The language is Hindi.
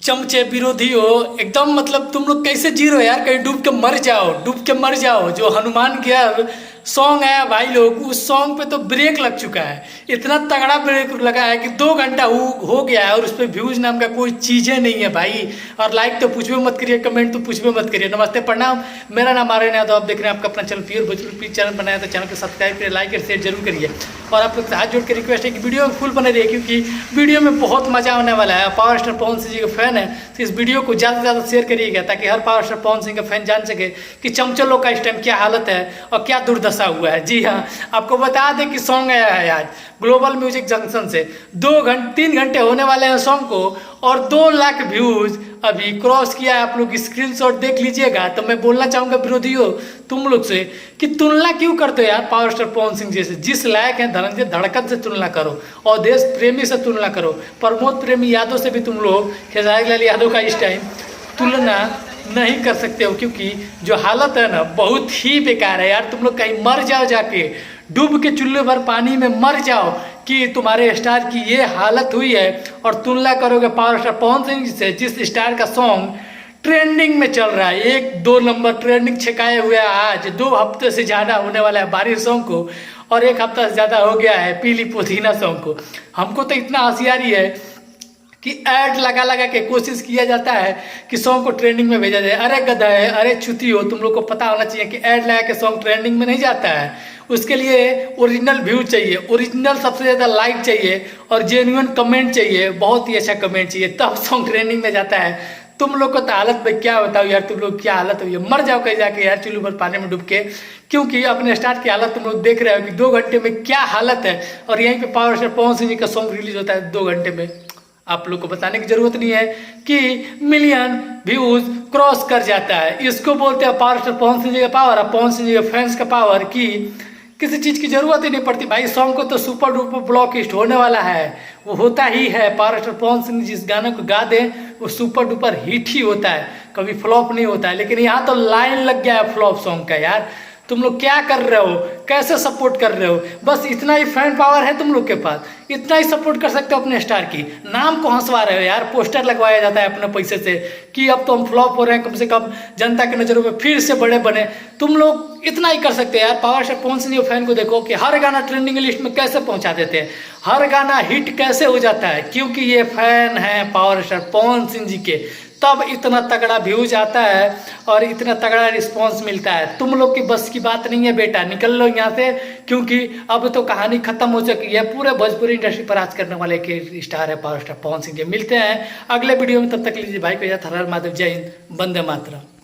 चमचे विरोधी हो एकदम, मतलब तुम लोग कैसे जी रहे हो यार, कहीं डूब के मर जाओ, डूब के मर जाओ। जो हनुमान के सॉन्ग है भाई लोग, उस सॉन्ग पे तो ब्रेक लग चुका है, इतना तगड़ा ब्रेक लगा है कि 2 घंटा हो गया है और उस पर व्यूज नाम का कोई चीज़ें नहीं है भाई। और लाइक तो पूछबे मत करिए, कमेंट तो पूछबे मत करिए। नमस्ते प्रणाम, मेरा नाम आर्यन यादव, आप देख रहे हैं आपका अपना चैनल प्योर भोजपुरी चैनल बनाया, तो चैनल को सब्सक्राइब करिए, लाइक और शेयर जरूर करिए। और आप लोग से हाथ जोड़ के रिक्वेस्ट है कि वीडियो फुल बने रहिए, क्योंकि वीडियो में बहुत मजा आने वाला है। पावर स्टार पवन सिंह जी का फैन है तो इस वीडियो को ज़्यादा से ज़्यादा शेयर करिएगा, ताकि हर पावर स्टार पवन सिंह का फैन जान सके कि चमचलों का इस टाइम क्या हालत है और क्या दुर्दशा हुआ है। जी हाँ, आपको बता दें कि सॉन्ग आया है आज ग्लोबल म्यूजिक जंक्शन से। 3 घंटे होने वाले हैं सॉन्ग को, और 2 लाख व्यूज अभी क्रॉस किया है। आप लोग स्क्रीनशॉट देख लीजिएगा। तो मैं बोलना चाहूंगा विरोधियों तुम लोग से कि तुलना क्यों करते हो यार पावर स्टार पवन सिंह जी से। जिस लायक है धनंजय धड़कन से तुलना करो, और देश प्रेमी से तुलना करो, प्रमोद प्रेमी यादव से भी तुम लोग खेसारी लाल यादव का इस टाइम तुलना नहीं कर सकते हो, क्योंकि जो हालत है ना बहुत ही बेकार है यार। तुम लोग कहीं मर जाओ, जाके डूब के चुल्लू भर पानी में मर जाओ कि तुम्हारे स्टार की ये हालत हुई है। और तुलना करोगे पावर स्टार पवन सिंह से, जिस स्टार का सॉन्ग ट्रेंडिंग में चल रहा है, 1-2 नंबर ट्रेंडिंग छकाए हुए है। आज 2 हफ्ते से ज़्यादा होने वाला है बारिश सॉन्ग को, और 1 हफ्ता से ज़्यादा हो गया है पीली पुदीना सॉन्ग को। हमको तो इतना होशियारी है कि ऐड लगा लगा के कोशिश किया जाता है कि सॉन्ग को ट्रेंडिंग में भेजा जाए। अरे गधा है, अरे छुती हो, तुम लोग को पता होना चाहिए कि ऐड लगा के सॉन्ग ट्रेंडिंग में नहीं जाता है। उसके लिए ओरिजिनल व्यू चाहिए, ओरिजिनल सबसे ज़्यादा लाइक चाहिए, और जेन्युइन कमेंट चाहिए, बहुत ही अच्छा कमेंट चाहिए, तब सॉन्ग ट्रेंडिंग में जाता है। तुम लोग को तो हालत में क्या बताओ यार, तुम लोग क्या हालत हुई है। मर जाओ कहीं जाके यार चुल्लू भर पानी में डूब के, क्योंकि अपने स्टार की हालत तुम लोग देख रहे हो कि 2 घंटे में क्या हालत है। और यहीं पे पावर स्टार पवन सिंह जी का सॉन्ग रिलीज होता है 2 घंटे में। आप लोग को बताने की जरूरत नहीं है कि मिलियन व्यूज क्रॉस कर जाता है। इसको बोलते हैं पावर स्टार पवन सिंह जी का पावर, और पवन सिंह जी के फैंस का पावर, कि किसी चीज़ की जरूरत ही नहीं पड़ती भाई। सॉन्ग को तो सुपर डुपर ब्लॉक हिट होने वाला है, वो होता ही है। पावर स्टार पवन सिंह जिस गाने को गा दें वो सुपर डुपर हिट ही होता है, कभी फ्लॉप नहीं होता है। लेकिन यहाँ तो लाइन लग गया है फ्लॉप सॉन्ग का यार। तुम लोग क्या कर रहे हो, कैसे सपोर्ट कर रहे हो? बस इतना ही फैन पावर है तुम लोग के पास, इतना ही सपोर्ट कर सकते हो अपने स्टार की। नाम को हंसवा रहे हो यार, पोस्टर लगवाया जाता है अपने पैसे से कि अब तो हम फ्लॉप हो रहे हैं, कम से कम जनता की नज़रों में फिर से बड़े बने। तुम लोग इतना ही कर सकते हैं यार। Power star Pawan Singh fan को देखो कि हर गाना ट्रेंडिंग लिस्ट में कैसे पहुंचा देते हैं, हर गाना हिट कैसे हो जाता है, क्योंकि ये फैन है पावर स्टार पवन सिंह जी के, तब इतना तगड़ा व्यूज आता है और इतना तगड़ा रिस्पांस मिलता है। तुम लोग की बस की बात नहीं है बेटा, निकल लो यहाँ से, क्योंकि अब तो कहानी खत्म हो चुकी है। पूरे भोजपुरी इंडस्ट्री पर राज करने वाले के स्टार है पावर स्टार पवन सिंह जी। मिलते हैं अगले वीडियो में, तब तक लीजिए भाई को हर हर महादेव, जय हिंद, वंदे मातरम।